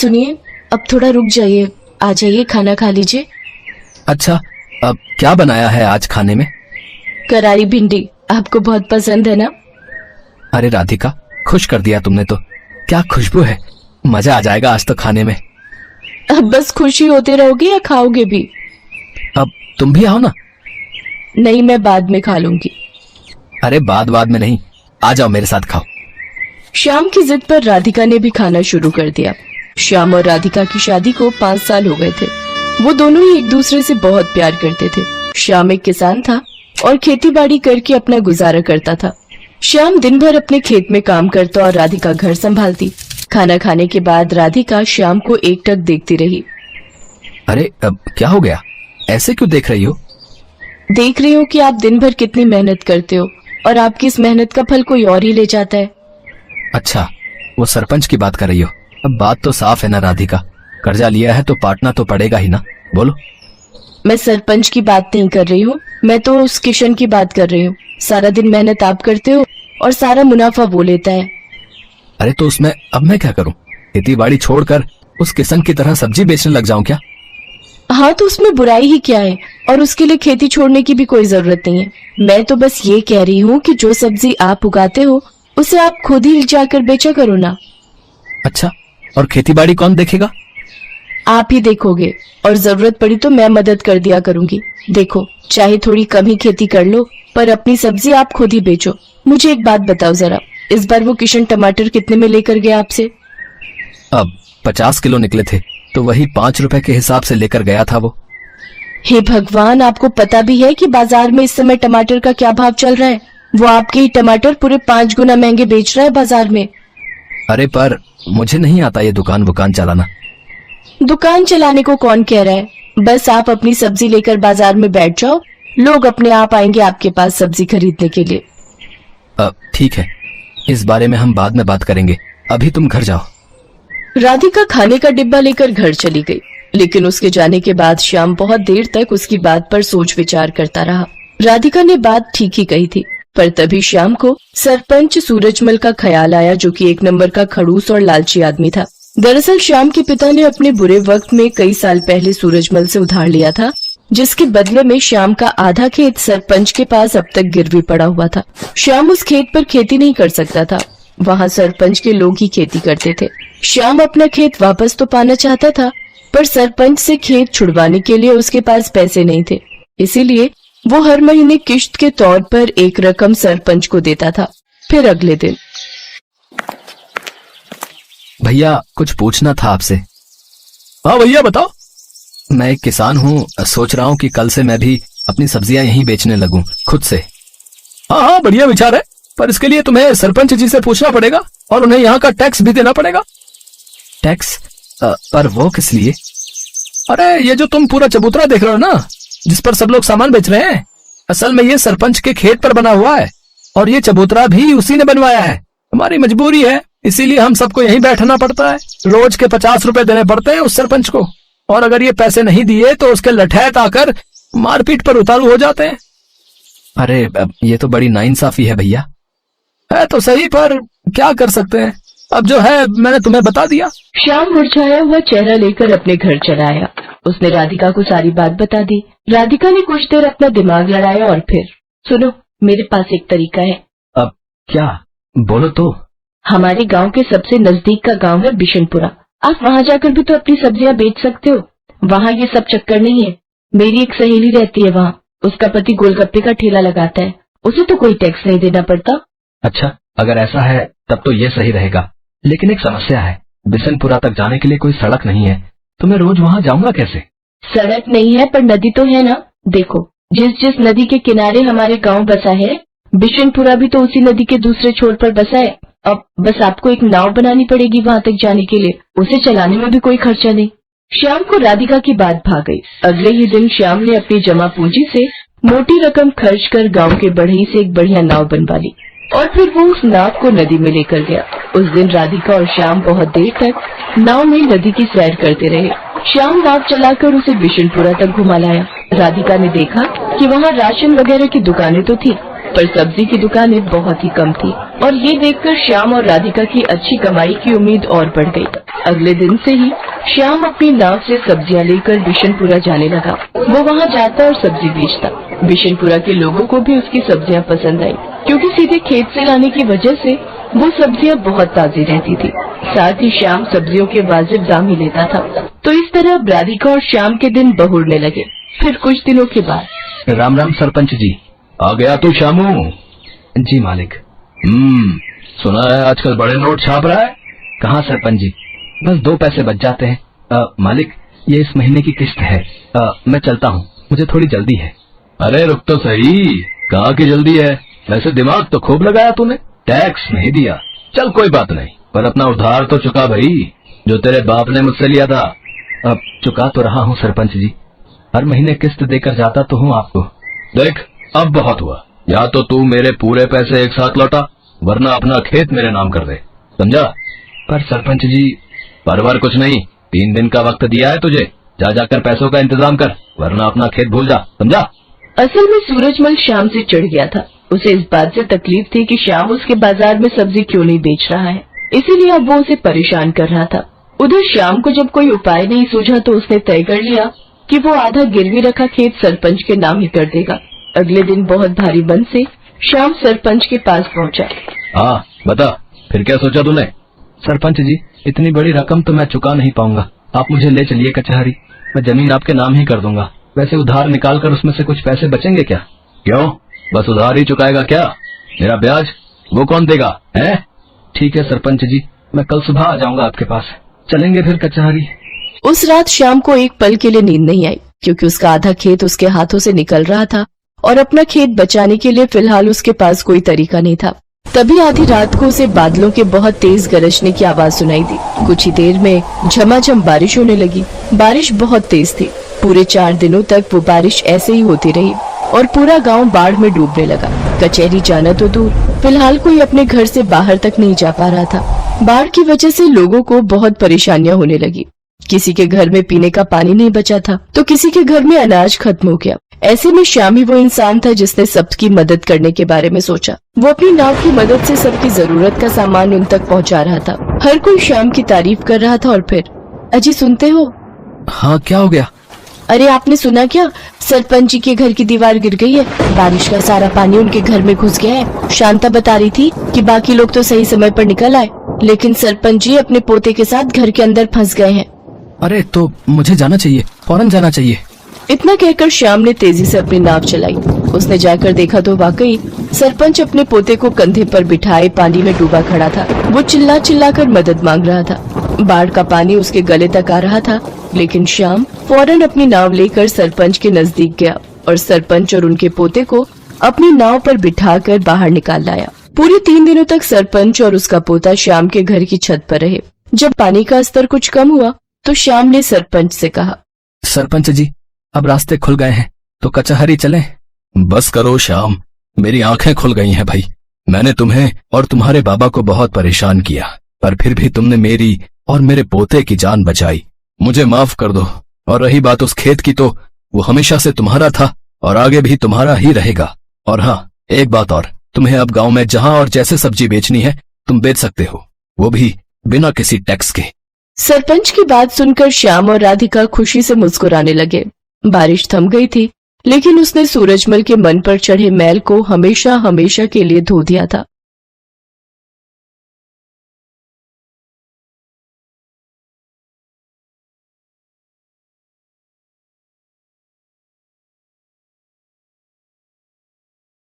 सुनिए, अब थोड़ा रुक जाइए, आ जाइए, खाना खा लीजिए। अच्छा, अब क्या बनाया है आज खाने में? करारी भिंडी, आपको बहुत पसंद है ना? अरे राधिका, खुश कर दिया तुमने तो। क्या खुशबू है, मजा आ जाएगा आज तो खाने में। अब बस खुशी होते रहोगे या खाओगे भी? अब तुम भी आओ ना। नहीं, मैं बाद में खा लूंगी। अरे बाद में नहीं, आ जाओ मेरे साथ खाओ। श्याम की जिद पर राधिका ने भी खाना शुरू कर दिया। श्याम और राधिका की शादी को 5 साल हो गए थे। वो दोनों ही एक दूसरे से बहुत प्यार करते थे। श्याम एक किसान था और खेती बाड़ी करके अपना गुजारा करता था। श्याम दिन भर अपने खेत में काम करता और राधिका घर संभालती। खाना खाने के बाद राधिका श्याम को एकटक देखती रही। अरे अब क्या हो गया, ऐसे क्यों देख रही हो? देख रही हूँ कि आप दिन भर कितनी मेहनत करते हो और आपकी इस मेहनत का फल कोई और ही ले जाता है। अच्छा, वो सरपंच की बात कर रही हो। अब बात तो साफ है ना राधिका, कर्जा लिया है तो पाटना तो पड़ेगा ही ना। बोलो। मैं सरपंच की बात नहीं कर रही हूँ, मैं तो उस किशन की बात कर रही हूँ। सारा दिन मेहनत आप करते हो और सारा मुनाफा वो लेता है। अरे तो उसमें अब मैं क्या करूँ? खेती बाड़ी छोड़कर उस किसान की तरह सब्जी बेचने लग जाऊं क्या? हाँ, तो उसमें बुराई ही क्या है, और उसके लिए खेती छोड़ने की भी कोई जरूरत नहीं है। मैं तो बस ये कह रही हूँ कि जो सब्जी आप उगाते हो उसे आप खुद ही जाकर बेचा करो ना। अच्छा, और खेती बाड़ी कौन देखेगा? आप ही देखोगे, और जरूरत पड़ी तो मैं मदद कर दिया करूंगी। देखो, चाहे थोड़ी कम ही खेती कर लो, पर अपनी सब्जी आप खुद ही बेचो। मुझे एक बात बताओ जरा, इस बार वो किशन टमाटर कितने में लेकर गया आपसे? अब 50 किलो निकले थे, तो वही 5 रुपए के हिसाब से लेकर गया था वो। हे भगवान, आपको पता भी है कि बाजार में इस समय टमाटर का क्या भाव चल रहा है? वो आपके ही टमाटर पूरे 5 गुना महंगे बेच रहा है बाजार में। अरे पर मुझे नहीं आता ये दुकान चलाना। दुकान चलाने को कौन कह रहा है? बस आप अपनी सब्जी लेकर बाजार में बैठ जाओ, लोग अपने आप आएंगे आपके पास सब्जी खरीदने के लिए। ठीक है, इस बारे में हम बाद में बात करेंगे, अभी तुम घर जाओ। राधिका खाने का डिब्बा लेकर घर चली गई, लेकिन उसके जाने के बाद श्याम बहुत देर तक उसकी बात पर सोच विचार करता रहा। राधिका ने बात ठीक ही कही थी, पर तभी श्याम को सरपंच सूरजमल का ख्याल आया, जो कि 1 नंबर का खड़ूस और लालची आदमी था। दरअसल श्याम के पिता ने अपने बुरे वक्त में कई साल पहले सूरजमल से उधार लिया था, जिसके बदले में श्याम का आधा खेत सरपंच के पास अब तक गिरवी पड़ा हुआ था। श्याम उस खेत पर खेती नहीं कर सकता था, वहाँ सरपंच के लोग ही खेती करते थे। श्याम अपना खेत वापस तो पाना चाहता था, पर सरपंच से खेत छुड़वाने के लिए उसके पास पैसे नहीं थे। इसीलिए वो हर महीने किश्त के तौर पर एक रकम सरपंच को देता था। फिर अगले दिन, भैया कुछ पूछना था आपसे। हाँ भैया बताओ। मैं एक किसान हूँ, सोच रहा हूँ कि कल से मैं भी अपनी सब्जियां यहीं बेचने लगूं खुद से। हाँ हाँ, बढ़िया विचार है, पर इसके लिए तुम्हें सरपंच जी से पूछना पड़ेगा और उन्हें यहाँ का टैक्स भी देना पड़ेगा। टैक्स? पर वो किस लिए? अरे ये जो तुम पूरा चबूतरा देख रहे हो ना, जिस पर सब लोग सामान बेच रहे हैं, असल में ये सरपंच के खेत पर बना हुआ है, और ये चबूतरा भी उसी ने बनवाया है। हमारी मजबूरी है, इसीलिए हम सबको यहीं बैठना पड़ता है। रोज के 50 रुपए देने पड़ते हैं उस सरपंच को, और अगर ये पैसे नहीं दिए तो उसके लठैत आकर मारपीट पर उतारू हो जाते हैं। अरे ये तो बड़ी नाइंसाफी है भैया। है तो सही, पर क्या कर सकते हैं, अब जो है मैंने तुम्हें बता दिया। श्याम मुरझाया हुआ चेहरा लेकर अपने घर चला आया। उसने राधिका को सारी बात बता दी। राधिका ने कुछ देर अपना दिमाग लड़ाया और फिर, सुनो, मेरे पास एक तरीका है। अब क्या? बोलो तो। हमारे गांव के सबसे नजदीक का गांव है बिशनपुरा। आप वहां जाकर भी तो अपनी सब्जियां बेच सकते हो। वहां ये सब चक्कर नहीं है। मेरी एक सहेली रहती है वहाँ, उसका पति गोलगप्पे का ठेला लगाता है, उसे तो कोई टैक्स नहीं देना पड़ता। अच्छा, अगर ऐसा है तब तो ये सही रहेगा, लेकिन एक समस्या है, बिशनपुरा तक जाने के लिए कोई सड़क नहीं है, तो मैं रोज वहाँ जाऊंगा कैसे? सड़क नहीं है पर नदी तो है ना। देखो, जिस नदी के किनारे हमारे गांव बसा है, बिशनपुरा भी तो उसी नदी के दूसरे छोर पर बसा है। अब बस आपको एक नाव बनानी पड़ेगी वहाँ तक जाने के लिए, उसे चलाने में भी कोई खर्चा नहीं। श्याम को राधिका की बात भा गई। अगले ही दिन श्याम ने अपनी जमा पूंजी से मोटी रकम खर्च कर गांव के बढ़ई से एक बढ़िया नाव बनवा ली, और फिर वो उस नाव को नदी में लेकर गया। उस दिन राधिका और श्याम बहुत देर तक नाव में नदी की सैर करते रहे। श्याम नाव चलाकर उसे बिशनपुरा तक घुमा लाया। राधिका ने देखा कि वहाँ राशन वगैरह की दुकानें तो थी, पर सब्जी की दुकानें बहुत ही कम थी और ये देखकर श्याम और राधिका की अच्छी कमाई की उम्मीद और बढ़ गई। अगले दिन से ही श्याम अपनी नाव से सब्जियां लेकर बिशनपुरा जाने लगा। वो वहाँ जाता और सब्जी बेचता। बिशनपुरा के लोगों को भी उसकी सब्जियां पसंद आई, क्योंकि सीधे खेत से लाने की वजह से वो सब्जियां बहुत ताजी रहती थी। साथ ही श्याम सब्जियों के वाजिब दाम ही लेता था। तो इस तरह राधिका और श्याम के दिन बहुरने लगे। फिर कुछ दिनों के बाद राम राम सरपंच जी। आ गया तू श्यामू? जी मालिक। सुना है आजकल बड़े नोट छाप रहा है। कहाँ सरपंच जी, बस 2 पैसे बच जाते हैं। मालिक, ये इस महीने की किस्त है। मैं चलता हूँ, मुझे थोड़ी जल्दी है। अरे रुक तो सही, कहाँ की जल्दी है? वैसे दिमाग तो खूब लगाया तूने, टैक्स नहीं दिया। चल कोई बात नहीं, पर अपना उधार तो चुका भाई, जो तेरे बाप ने मुझसे लिया था। अब चुका तो रहा हूँ सरपंच जी, हर महीने किस्त देकर जाता तो हूँ आपको। देख, अब बहुत हुआ। या तो तू मेरे पूरे पैसे एक साथ लौटा, वरना अपना खेत मेरे नाम कर दे, समझा? पर सरपंच जी, परवर कुछ नहीं, 3 दिन का वक्त दिया है तुझे। जा जाकर पैसों का इंतजाम कर, वरना अपना खेत भूल जा, समझा? असल में सूरजमल श्याम से चिढ़ गया था। उसे इस बात से तकलीफ थी कि श्याम उसके बाजार में सब्जी क्यों नहीं बेच रहा है, इसीलिए अब वो उसे परेशान कर रहा था। उधर श्याम को जब कोई उपाय नहीं सूझा तो उसने तय कर लिया कि वो आधा गिरवी रखा खेत सरपंच के नाम ही कर देगा। अगले दिन बहुत भारी मन से श्याम सरपंच के पास पहुंचा। हाँ बता, फिर क्या सोचा तूने? सरपंच जी, इतनी बड़ी रकम तो मैं चुका नहीं पाऊंगा, आप मुझे ले चलिए कचहरी, मैं जमीन आपके नाम ही कर दूंगा। वैसे उधार निकाल कर उसमें से कुछ पैसे बचेंगे क्या? क्यों, बस उधार ही चुकाएगा क्या? मेरा ब्याज वो कौन देगा है? ठीक है सरपंच जी, मैं कल सुबह आ जाऊंगा आपके पास, चलेंगे फिर कचहरी। उस रात श्याम को एक पल के लिए नींद नहीं आई, क्योंकि उसका आधा खेत उसके हाथों से निकल रहा था और अपना खेत बचाने के लिए फिलहाल उसके पास कोई तरीका नहीं था। तभी आधी रात को उसे बादलों के बहुत तेज गरजने की आवाज सुनाई दी। कुछ ही देर में झमाझम बारिश होने लगी। बारिश बहुत तेज थी। पूरे 4 दिनों तक वो बारिश ऐसे ही होती रही और पूरा गांव बाढ़ में डूबने लगा। कचहरी जाना तो दूर, फिलहाल कोई अपने घर से बाहर तक नहीं जा पा रहा था। बाढ़ की वजह से लोगों को बहुत परेशानियां होने लगी। किसी के घर में पीने का पानी नहीं बचा था, तो किसी के घर में अनाज खत्म हो गया। ऐसे में श्याम ही वो इंसान था जिसने सबकी मदद करने के बारे में सोचा। वो अपनी नाव की मदद से सबकी जरूरत का सामान उन तक पहुंचा रहा था। हर कोई श्याम की तारीफ कर रहा था। और फिर, अजी सुनते हो? हाँ, क्या हो गया? अरे आपने सुना क्या? सरपंच जी के घर की दीवार गिर गई है। बारिश का सारा पानी उनके घर में घुस गया है। शांता बता रही थी कि बाकी लोग तो सही समय पर निकल आए, लेकिन सरपंच जी अपने पोते के साथ घर के अंदर फंस गए हैं। अरे तो मुझे जाना चाहिए, फौरन जाना चाहिए। इतना कहकर श्याम ने तेजी से अपनी नाव चलाई। उसने जाकर देखा तो वाकई सरपंच अपने पोते को कंधे पर बिठाए पानी में डूबा खड़ा था। वो चिल्ला चिल्ला कर मदद मांग रहा था। बाढ़ का पानी उसके गले तक आ रहा था, लेकिन श्याम फौरन अपनी नाव लेकर सरपंच के नजदीक गया और सरपंच और उनके पोते को अपनी नाव पर बिठाकर बाहर निकाल लाया। पूरे 3 दिनों तक सरपंच और उसका पोता श्याम के घर की छत पर रहे। जब पानी का स्तर कुछ कम हुआ तो श्याम ने सरपंच से कहा, सरपंच जी, अब रास्ते खुल गए हैं तो कचहरी चलें। बस करो श्याम, मेरी आंखें खुल गई हैं भाई। मैंने तुम्हें और तुम्हारे बाबा को बहुत परेशान किया, पर फिर भी तुमने मेरी और मेरे पोते की जान बचाई। मुझे माफ कर दो। और रही बात उस खेत की, तो वो हमेशा से तुम्हारा था और आगे भी तुम्हारा ही रहेगा। और हाँ, एक बात और, तुम्हें अब गांव में जहां और जैसे सब्जी बेचनी है तुम बेच सकते हो, वो भी बिना किसी टैक्स के। सरपंच की बात सुनकर श्याम और राधिका खुशी से मुस्कुराने लगे। बारिश थम गई थी, लेकिन उसने सूरजमल के मन पर चढ़े मैल को हमेशा हमेशा के लिए धो दिया था।